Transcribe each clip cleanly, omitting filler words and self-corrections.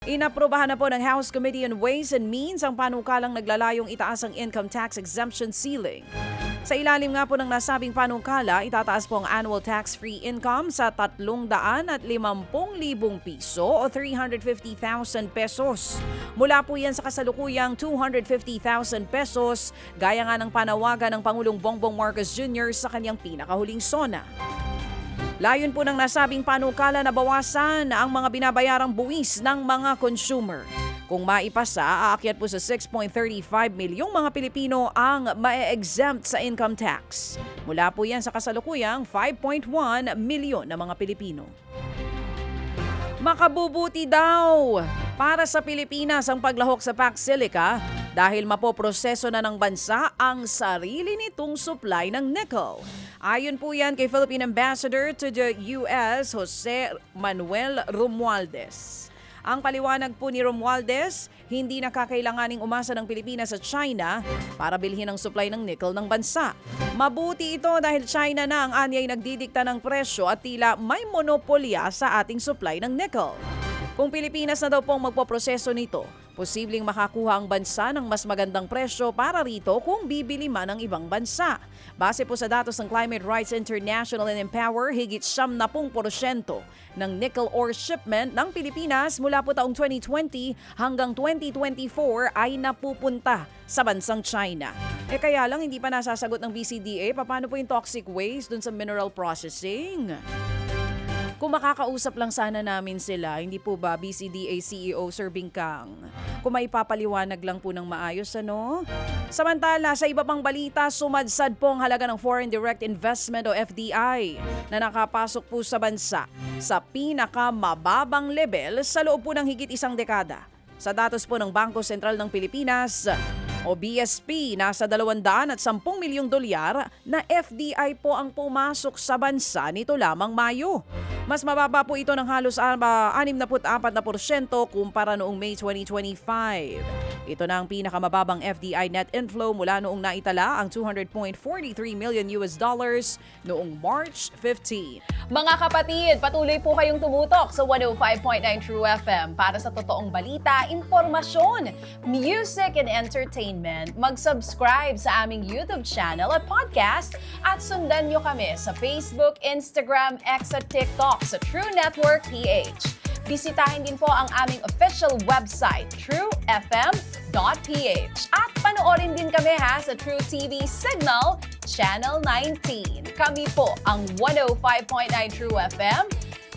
Inaprubahan na po ng House Committee on Ways and Means ang panukalang naglalayong itaas ang income tax exemption ceiling. Sa ilalim nga po ng nasabing panukala, itataas po ang annual tax-free income sa 350,000 piso o 350,000 pesos. Mula po yan sa kasalukuyang 250,000 pesos, gaya nga ng panawagan ng Pangulong Bongbong Marcos Jr. sa kanyang pinakahuling SONA. Layon po ng nasabing panukala na bawasan ang mga binabayarang buwis ng mga consumer. Kung maipasa, aakyat po sa 6.35 milyong mga Pilipino ang ma-exempt sa income tax. Mula po yan sa kasalukuyang 5.1 milyon na mga Pilipino. Makabubuti daw para sa Pilipinas ang paglahok sa Pax Silica dahil mapoproseso na ng bansa ang sarili nitong supply ng nickel. Ayon po yan kay Philippine Ambassador to the US, Jose Manuel Romualdez. Ang paliwanag po ni Romualdez, hindi nakakailanganing umasa ng Pilipinas sa China para bilhin ang supply ng nickel ng bansa. Mabuti ito dahil China na ang anyay nagdidikta ng presyo at tila may monopolya sa ating supply ng nickel. Kung Pilipinas na daw pong magpoproseso nito, posibleng makakuha ang bansa ng mas magandang presyo para rito kung bibili man ng ibang bansa. Base po sa datos ng Climate Rights International and Empower, higit 70% ng nickel ore shipment ng Pilipinas mula po taong 2020 hanggang 2024 ay napupunta sa bansang China. Kaya lang hindi pa nasasagot ng BCDA paano po yung toxic waste dun sa mineral processing. Kung makakausap lang sana namin sila, hindi po ba BCDA CEO Sir Bingkang? Kung may papaliwanag lang po ng maayos, ano? Samantala, sa iba pang balita, sumadsad po ang halaga ng Foreign Direct Investment o FDI na nakapasok po sa bansa sa pinakamababang level sa loob po ng higit isang dekada. Sa datos po ng Bangko Sentral ng Pilipinas, o BSP, nasa 210 milyong dolyar na FDI po ang pumasok sa bansa nito lamang Mayo. Mas mababa po ito ng halos 64% kumpara noong May 2025. Ito na ang pinakamababang FDI net inflow mula noong naitala ang $200.43 million noong March 15. Mga kapatid, patuloy po kayong tumutok sa 105.9 True FM para sa totoong balita, impormasyon, music and entertainment. Mag-subscribe sa aming YouTube channel at podcast at sundan nyo kami sa Facebook, Instagram, X at TikTok sa True Network PH. Bisitahin din po ang aming official website, truefm.ph. At panoorin din kami sa True TV Signal, Channel 19. Kami po ang 105.9 True FM.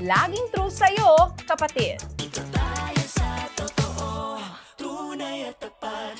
Laging true sa'yo, kapatid. Ito tayo sa totoo, tunay at tapat.